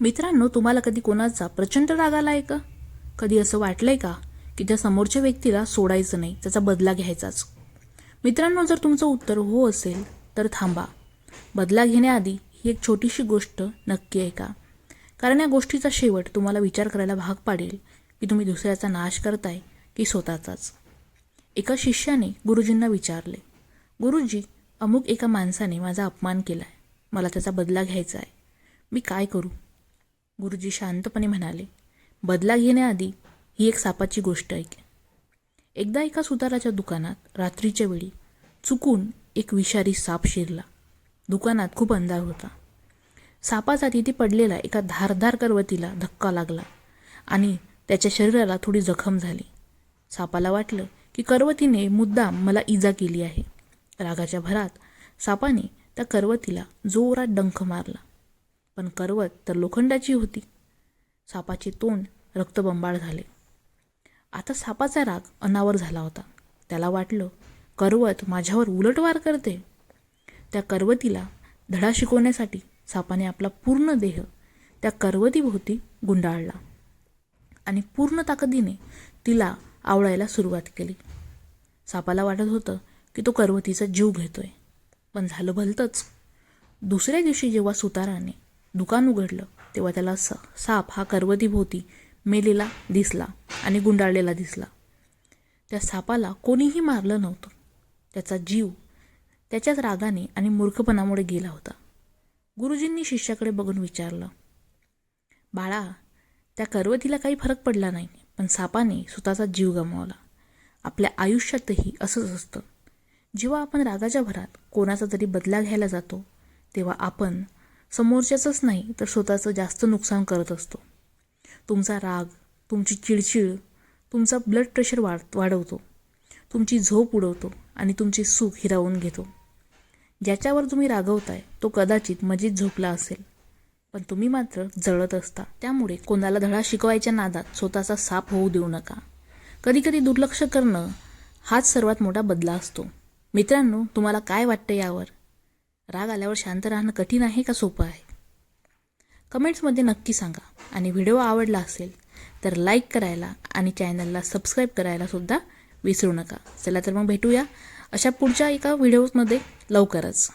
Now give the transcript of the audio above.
मित्रांनो, तुम्हाला कधी कोणाचा प्रचंड राग आलाय का? कधी असं वाटलंय का की त्या समोरच्या व्यक्तीला सोडायचं नाही, त्याचा बदला घ्यायचाच? मित्रांनो, जर तुमचं उत्तर हो असेल तर थांबा. बदला घेण्याआधी ही एक छोटीशी गोष्ट नक्की ऐका, कारण या गोष्टीचा शेवट तुम्हाला विचार करायला भाग पाडेल की तुम्ही दुसऱ्याचा नाश करताय की स्वतःचाच. एका शिष्याने गुरुजींना विचारले, गुरुजी, अमुक एका माणसाने माझा अपमान केलाय, मला त्याचा बदला घ्यायचा आहे, मी काय करू? गुरुजी शांतपणे म्हणाले, बदला घेण्याआधी ही एक सापाची गोष्ट ऐक. एकदा एका सुताराच्या दुकानात रात्रीच्या वेळी चुकून एक विषारी साप शिरला. दुकानात खूप अंधार होता. सापाचा तिथे पडलेला एका धारदार करवतीला धक्का लागला आणि त्याच्या शरीराला थोडी जखम झाली. सापाला वाटलं की करवतीने मुद्दाम मला इजा केली आहे. रागाच्या भरात सापाने त्या करवतीला जोरात डंख मारला, पण करवत तर लोखंडाची होती. सापाचे तोंड रक्तबंबाळ झाले. आता सापाचा राग अनावर झाला होता. त्याला वाटलं, करवत माझ्यावर उलटवार करते. त्या करवतीला धडा शिकवण्यासाठी सापाने आपला पूर्ण देह त्या करवतीभोवती गुंडाळला आणि पूर्ण ताकदीने तिला आवळायला सुरुवात केली. सापाला वाटत होतं की तो करवतीचा जीव घेतोय, पण झालं भलतंच. दुसऱ्या दिवशी जेव्हा सुताराने दुकान उघडलं तेव्हा त्याला साप हा करवतीभोवती मेलेला दिसला आणि गुंडाळलेला दिसला. त्या सापाला कोणीही मारलं नव्हतं. त्याचा जीव त्याच्याच रागाने आणि मूर्खपणामुळे गेला होता. गुरुजींनी शिष्याकडे बघून विचारलं, बाळा, त्या करवतीला काही फरक पडला नाही, पण सापाने स्वतःचा जीव गमावला. आपल्या आयुष्यातही असंच असतं. जेव्हा आपण रागाच्या भरात कोणाचा तरी बदला घ्यायला जातो तेव्हा आपण समोरच्याचंच नाही तर स्वतःचं जास्त नुकसान करत असतो. तुमचा राग, तुमची चिडचिड तुमचा ब्लड प्रेशर वाढवतो, तुमची झोप उडवतो आणि तुमची सुख हिरावून घेतो. ज्याच्यावर तुम्ही रागवताय तो कदाचित मजेत झोपला असेल, पण तुम्ही मात्र जळत असता. त्यामुळे कोणाला धडा शिकवायच्या नादात स्वतःचा साप होऊ देऊ नका. कधीकधी दुर्लक्ष करणं हाच सर्वात मोठा बदला असतो. मित्रांनो, तुम्हाला काय वाटतं यावर? राग आल्यावर शांत राहणं कठीण आहे का सोपं आहे? कमेंट्समध्ये नक्की सांगा. आणि व्हिडिओ आवडला असेल तर लाईक करायला आणि चॅनलला सबस्क्राईब करायला सुद्धा विसरू नका. चला तर मग भेटूया अशा पुढच्या एका व्हिडिओमध्ये लवकरच.